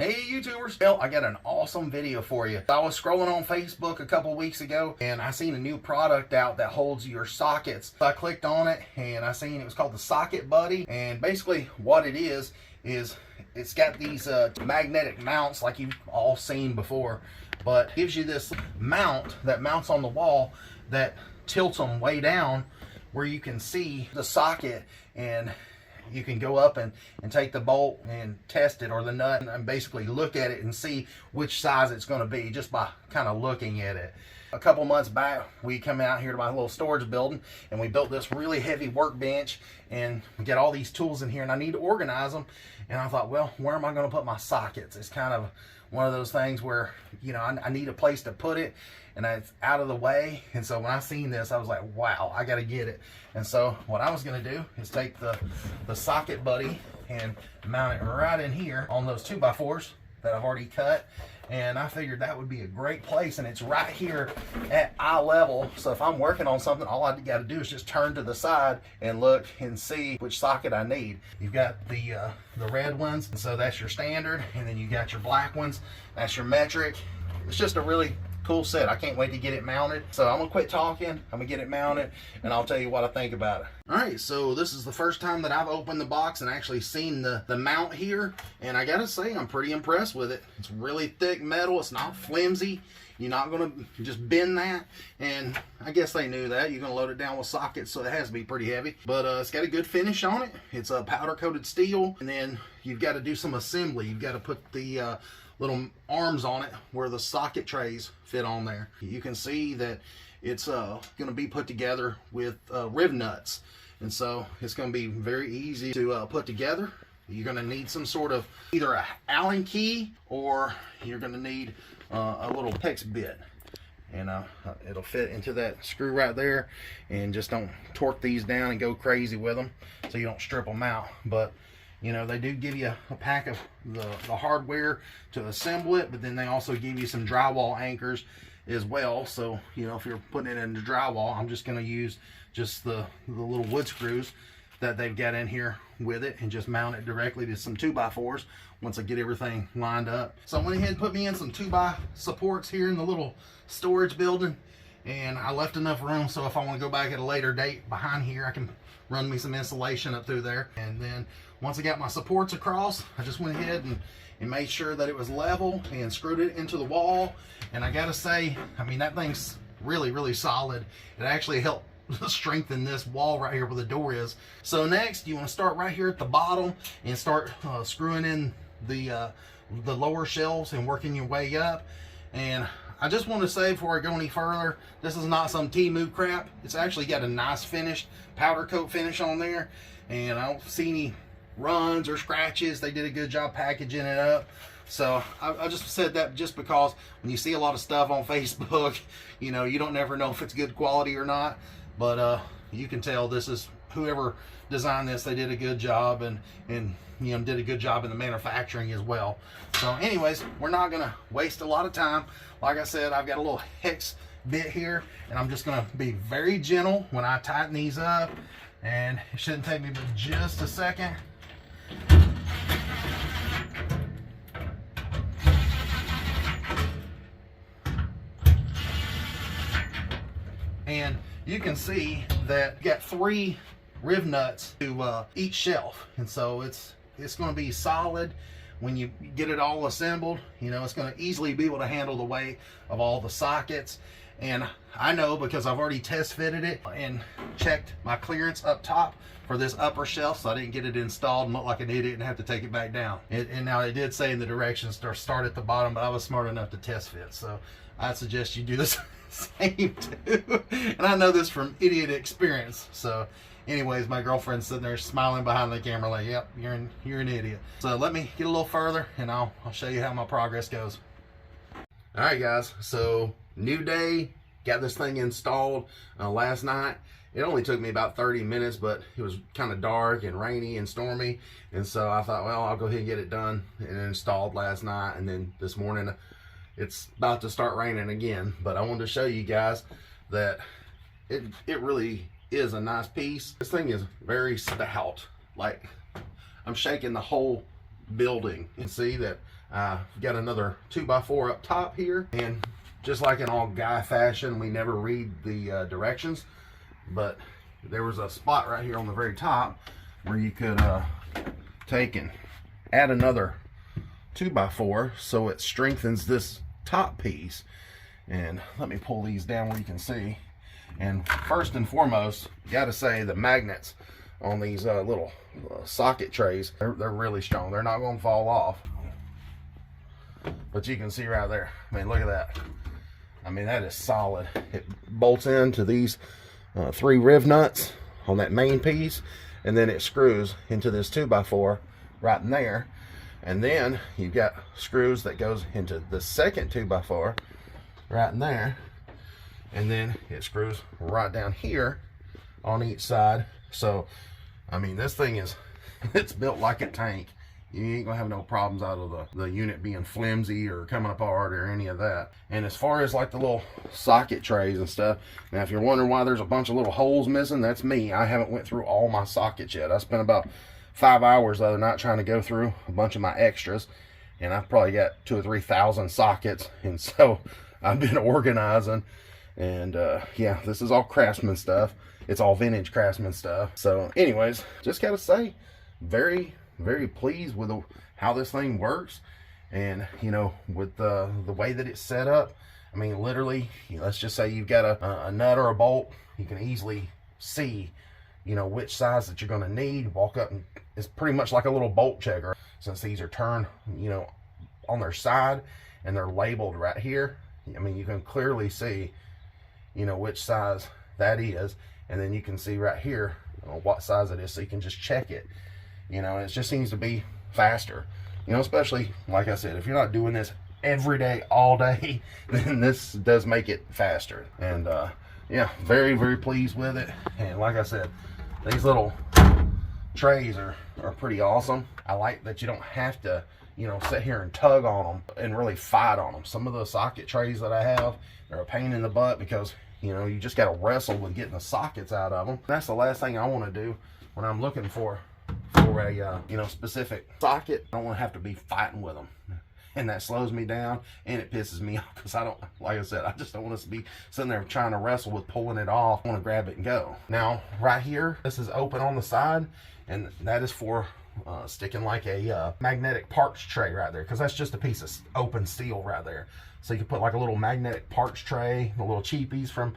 Hey YouTubers, well, I got an awesome video for you. I was scrolling on Facebook a couple weeks ago and I seen a new product out that holds your sockets. So I clicked on it and I seen it was called the Socket Buddy, and basically what it is it's got these magnetic mounts like you've all seen before, but gives you this mount that mounts on the wall that tilts them way down where you can see the socket, and you can go up and take the bolt and test it, or the nut, and basically look at it and see which size it's going to be just by kind of looking at it. A couple months back, we come out here to my little storage building and we built this really heavy workbench, and we got all these tools in here and I need to organize them. And I thought, well, where am I going to put my sockets? It's kind of one of those things where, you know, I need a place to put it and it's out of the way. And so when I seen this, I was like, wow, I got to get it. And so what I was going to do is take the Socket Buddy and mount it right in here on those 2x4s that I've already cut. And I figured that would be a great place, and it's right here at eye level. So if I'm working on something, all I got to do is just turn to the side and look and see which socket I need. You've got the red ones, so that's your standard, and then you got your black ones, that's your metric. It's just a really cool set. I can't wait to get it mounted. So I'm gonna quit talking, I'm gonna get it mounted, and I'll tell you what I think about it. All right, so this is the first time that I've opened the box and actually seen the mount here, and I gotta say I'm pretty impressed with it. It's really thick metal, it's not flimsy. You're not gonna just bend that, and I guess they knew that. You're gonna load it down with sockets, so it has to be pretty heavy, but it's got a good finish on it. It's a powder coated steel, and then you've got to do some assembly. You've got to put the little arms on it where the socket trays fit on there. You can see that it's going to be put together with rib nuts, and so it's going to be very easy to put together. You're going to need some sort of either a Allen key, or you're going to need a little hex bit, and it'll fit into that screw right there. And just don't torque these down and go crazy with them so you don't strip them out. But you know, they do give you a pack of the hardware to assemble it, but then they also give you some drywall anchors as well. So, you know, if you're putting it into drywall, I'm just going to use just the little wood screws that they've got in here with it, and just mount it directly to some 2x4s once I get everything lined up. So I went ahead and put me in some 2x supports here in the little storage building, and I left enough room so if I want to go back at a later date behind here, I can run me some insulation up through there. And then once I got my supports across, I just went ahead and made sure that it was level and screwed it into the wall. And I gotta say, I mean, that thing's really, really solid. It actually helped strengthen this wall right here where the door is. So next, you want to start right here at the bottom and start screwing in the lower shelves and working your way up. And I just want to say before I go any further, this is not some Temu crap. It's actually got a nice finished powder coat finish on there, and I don't see any runs or scratches. They did a good job packaging it up. So I just said that just because when you see a lot of stuff on Facebook, you know, you don't never know if it's good quality or not. But you can tell this is whoever designed this, they did a good job, and you know, did a good job in the manufacturing as well. So anyways, we're not gonna waste a lot of time. Like I said, I've got a little hex bit here, and I'm just gonna be very gentle when I tighten these up, and it shouldn't take me but just a second. And you can see that you got 3 rib nuts to each shelf, and so it's going to be solid when you get it all assembled. You know, it's going to easily be able to handle the weight of all the sockets. And I know because I've already test fitted it and checked my clearance up top for this upper shelf, so I didn't get it installed and look like an idiot and have to take it back down. And now it did say in the directions to start at the bottom, but I was smart enough to test fit, so I'd suggest you do the same too. And I know this from idiot experience. So anyways, my girlfriend's sitting there smiling behind the camera like, yep, you're an idiot. So let me get a little further and I'll show you how my progress goes. All right guys, so new day, got this thing installed last night. It only took me about 30 minutes, but it was kind of dark and rainy and stormy, and so I thought, well, I'll go ahead and get it done and installed last night. And then this morning it's about to start raining again, but I wanted to show you guys that it really is a nice piece. This thing is very stout. Like, I'm shaking the whole building. You can see that I've got another 2x4 up top here, and just like in all guy fashion, we never read the directions, but there was a spot right here on the very top where you could take and add another 2x4 so it strengthens this top piece. And let me pull these down where you can see. And first and foremost, gotta say the magnets on these little socket trays, they're really strong. They're not going to fall off. But you can see right there, I mean, look at that. I mean, that is solid. It bolts into these 3 riv nuts on that main piece, and then it screws into this 2x4 right in there. And then you've got screws that goes into the second 2x4 right in there, and then it screws right down here on each side. So I mean, this thing is, it's built like a tank. You ain't gonna have no problems out of the unit being flimsy or coming apart or any of that. And as far as like the little socket trays and stuff, now if you're wondering why there's a bunch of little holes missing, that's me. I haven't went through all my sockets yet. I spent about 5 hours the other night trying to go through a bunch of my extras, and I've probably got 2,000 or 3,000 sockets, and so I've been organizing. And yeah, this is all Craftsman stuff. It's all vintage Craftsman stuff. So anyways, just gotta say, very pleased with how this thing works. And you know, with the way that it's set up, I mean, literally, let's just say you've got a nut or a bolt, you can easily see, you know, which size that you're going to need. Walk up, and it's pretty much like a little bolt checker, since these are turned, you know, on their side and they're labeled right here. I mean, you can clearly see, you know, which size that is, and then you can see right here what size it is, so you can just check it. You know, it just seems to be faster, you know, especially like I said, if you're not doing this every day all day, then this does make it faster. And yeah, very pleased with it. And like I said, these little trays are pretty awesome. I like that you don't have to, you know, sit here and tug on them and really fight on them. Some of the socket trays that I have, they're a pain in the butt because, you know, you just got to wrestle with getting the sockets out of them. That's the last thing I want to do when I'm looking for a you know, specific socket. I don't want to have to be fighting with them, and that slows me down and it pisses me off, because I don't, like I said, I just don't want us to be sitting there trying to wrestle with pulling it off. I want to grab it and go. Now right here, this is open on the side, and that is for sticking like a magnetic parts tray right there, because that's just a piece of open steel right there. So you can put like a little magnetic parts tray, the little cheapies from,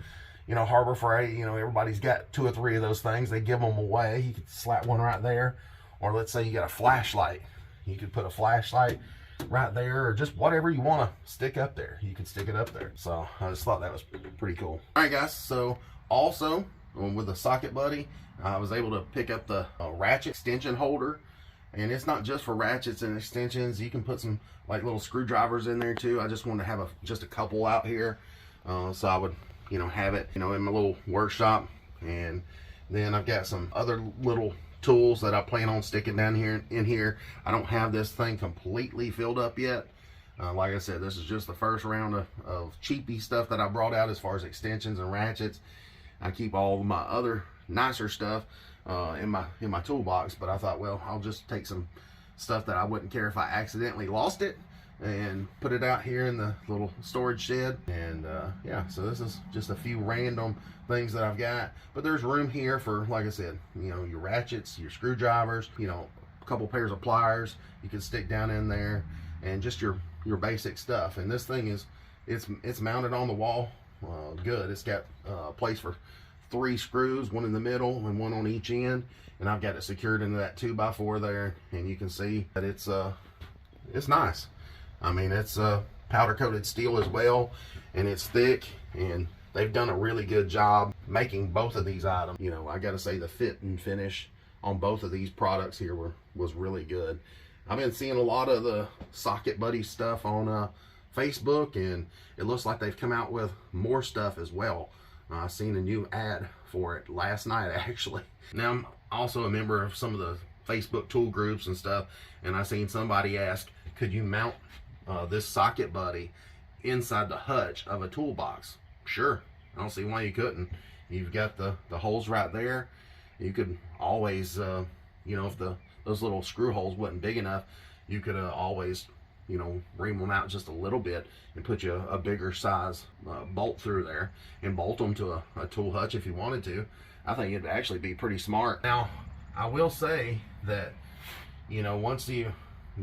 you know, Harbor Freight. You know, everybody's got 2 or 3 of those things. They give them away. You could slap one right there. Or let's say you got a flashlight. You could put a flashlight right there, or just whatever you want to stick up there. You can stick it up there. So I just thought that was pretty cool. All right, guys. So also with the Socket Buddy, I was able to pick up the ratchet extension holder. And it's not just for ratchets and extensions. You can put some like little screwdrivers in there too. I just wanted to have just a couple out here, so I would, you know, have it, you know, in my little workshop. And then I've got some other little tools that I plan on sticking down here in here. I don't have this thing completely filled up yet. Like I said, this is just the first round of cheapy stuff that I brought out as far as extensions and ratchets. I keep all of my other nicer stuff in my toolbox, but I thought, well, I'll just take some stuff that I wouldn't care if I accidentally lost it and put it out here in the little storage shed. And yeah, so this is just a few random things that I've got, but there's room here for, like I said, you know, your ratchets, your screwdrivers, you know, a couple pairs of pliers you can stick down in there, and just your basic stuff. And this thing is, it's mounted on the wall good. It's got a place for 3 screws, one in the middle and one on each end, and I've got it secured into that 2x4 there. And you can see that it's nice. I mean, it's powder coated steel as well, and it's thick, and they've done a really good job making both of these items. You know, I gotta say the fit and finish on both of these products here was really good. I've been seeing a lot of the Socket Buddy stuff on Facebook, and it looks like they've come out with more stuff as well. I seen a new ad for it last night, actually. Now, I'm also a member of some of the Facebook tool groups and stuff, and I seen somebody ask, could you mount this Socket Buddy inside the hutch of a toolbox? Sure, I don't see why you couldn't. You've got the holes right there. You could always, you know, if those little screw holes wasn't big enough, you could always, you know, ream them out just a little bit and put you a bigger size bolt through there and bolt them to a tool hutch if you wanted to. I think it'd actually be pretty smart. Now, I will say that, you know, once you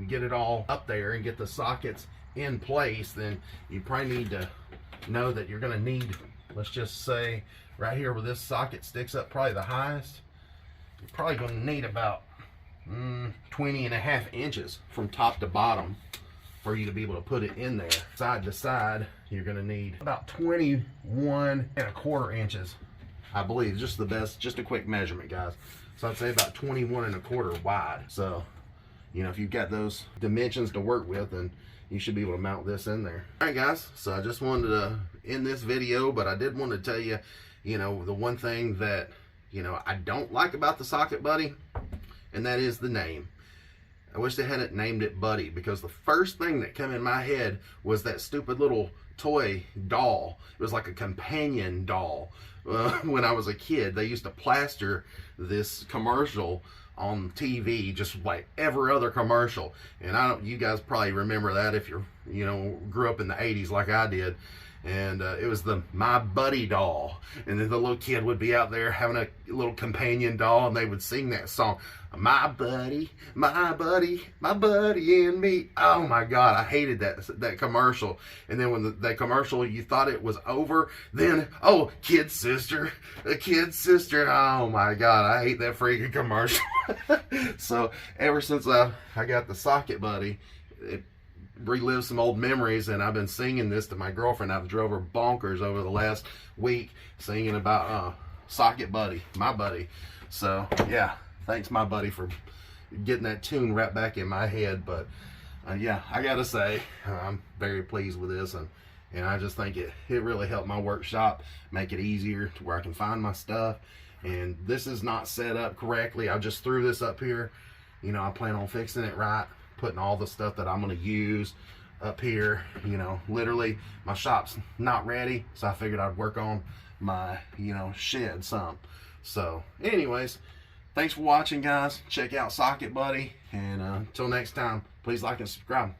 get it all up there and get the sockets in place, then you probably need to know that you're going to need, let's just say right here where this socket sticks up probably the highest, you're probably going to need about 20.5 inches from top to bottom for you to be able to put it in there. Side to side, you're going to need about 21.25 inches, I believe. Just the best, just a quick measurement, guys. So I'd say about 21.25 wide. So, you know, if you've got those dimensions to work with, then you should be able to mount this in there. All right, guys, so I just wanted to end this video, but I did want to tell you, you know, the one thing that, you know, I don't like about the Socket Buddy, and that is the name. I wish they hadn't named it Buddy, because the first thing that came in my head was that stupid little toy doll. It was like a companion doll. When I was a kid, they used to plaster this commercial on TV, just like every other commercial. And I don't, you guys probably remember that if you're, you know, grew up in the 80s like I did. And it was the My Buddy doll, and then the little kid would be out there having a little companion doll, and they would sing that song, my buddy, my buddy, my buddy and me. Oh my God, I hated that commercial. And then when that commercial, you thought it was over, then, oh, kid sister, a kid sister. Oh my God, I hate that freaking commercial. So ever since I got the Socket Buddy, it relive some old memories, and I've been singing this to my girlfriend. I've drove her bonkers over the last week singing about Socket Buddy, my buddy. So yeah, thanks my buddy for getting that tune right back in my head. But yeah, I gotta say I'm very pleased with this, and I just think it really helped my workshop make it easier to where I can find my stuff. And this is not set up correctly. I just threw this up here. You know, I plan on fixing it right, putting all the stuff that I'm going to use up here. You know, literally my shop's not ready, so I figured I'd work on my, you know, shed some. So anyways, thanks for watching, guys. Check out Socket Buddy, and until next time, please like and subscribe.